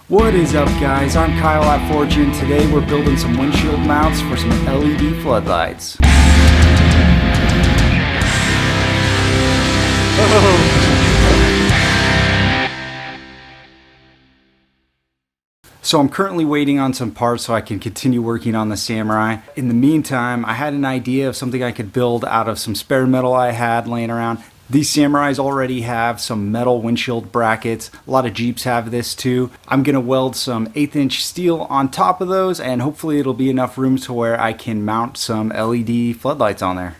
What is up, guys? I'm Kyle at Fortune. Today we're building some windshield mounts for some LED floodlights. So I'm currently waiting on some parts so I can continue working on the Samurai. In the meantime, I had an idea of something I could build out of some spare metal I had laying around. These Samurais already have some metal windshield brackets. A lot of Jeeps have this too. I'm gonna weld some 1/8" steel on top of those, and hopefully it'll be enough room to where I can mount some LED floodlights on there.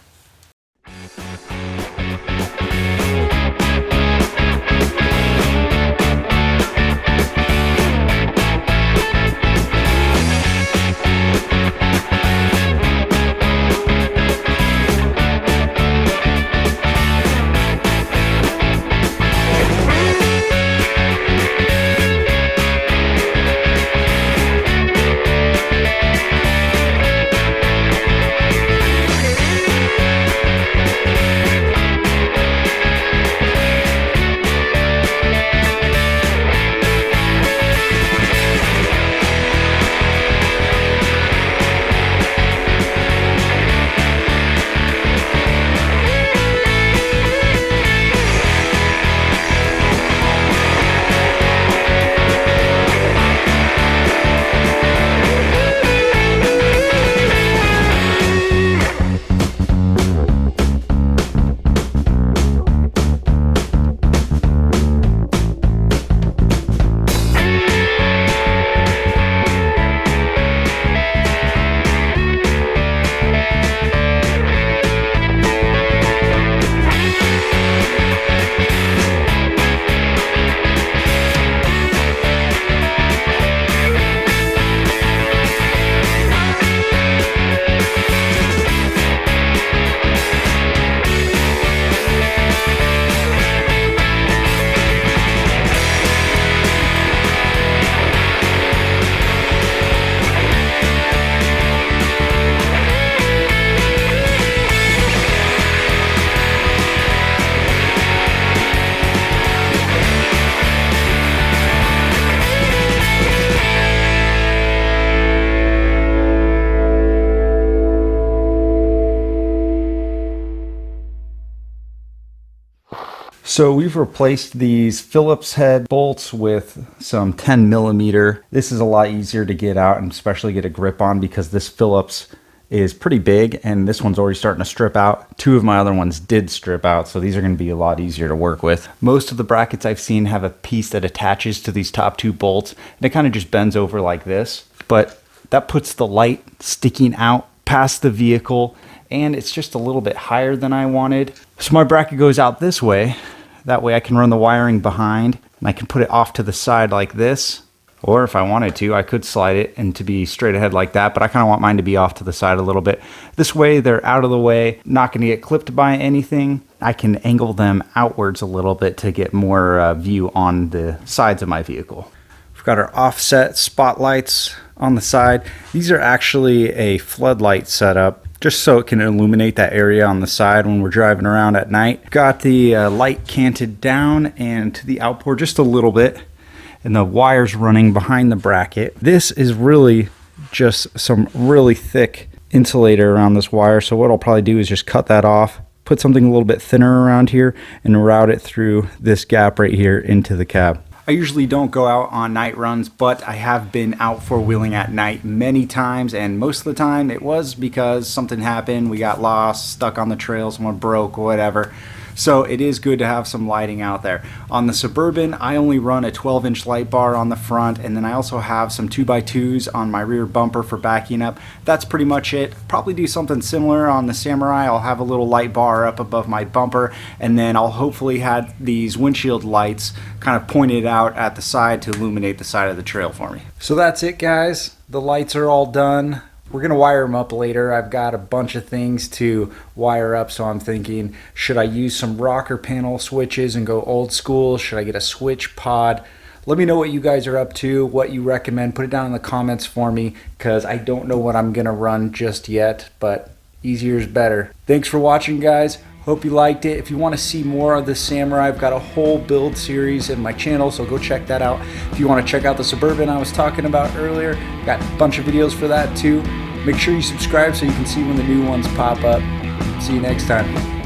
So we've replaced these Phillips head bolts with some 10mm. This is a lot easier to get out and especially get a grip on because this Phillips is pretty big and this one's already starting to strip out. Two of my other ones did strip out, so these are going to be a lot easier to work with. Most of the brackets I've seen have a piece that attaches to these top two bolts and it kind of just bends over like this, but that puts the light sticking out past the vehicle and it's just a little bit higher than I wanted. So my bracket goes out this way. That way I can run the wiring behind and I can put it off to the side like this. Or if I wanted to, I could slide it and to be straight ahead like that, but I kind of want mine to be off to the side a little bit. This way they're out of the way, not going to get clipped by anything. I can angle them outwards a little bit to get more view on the sides of my vehicle. We've got our offset spotlights on the side. These are actually a floodlight setup, just so it can illuminate that area on the side when we're driving around at night. Got the light canted down and to the outboard just a little bit, and the wires running behind the bracket. This is really just some really thick insulator around this wire, so what I'll probably do is just cut that off, put something a little bit thinner around here, and route it through this gap right here into the cab. I usually don't go out on night runs, but I have been out four-wheeling at night many times, and most of the time it was because something happened, we got lost, stuck on the trail, someone broke, whatever. So it is good to have some lighting out there. On the Suburban, I only run a 12-inch light bar on the front, and then I also have some 2x2s on my rear bumper for backing up. That's pretty much it. Probably do something similar on the Samurai. I'll have a little light bar up above my bumper, and then I'll hopefully have these windshield lights kind of pointed out at the side to illuminate the side of the trail for me. So that's it, guys. The lights are all done. We're going to wire them up later. I've got a bunch of things to wire up, so I'm thinking, should I use some rocker panel switches and go old school? Should I get a switch pod? Let me know what you guys are up to, what you recommend. Put it down in the comments for me, because I don't know what I'm going to run just yet, but easier is better. Thanks for watching, guys. Hope you liked it. If you want to see more of the Samurai, I've got a whole build series in my channel, so go check that out. If you want to check out the Suburban I was talking about earlier, got a bunch of videos for that too. Make sure you subscribe so you can see when the new ones pop up. See you next time.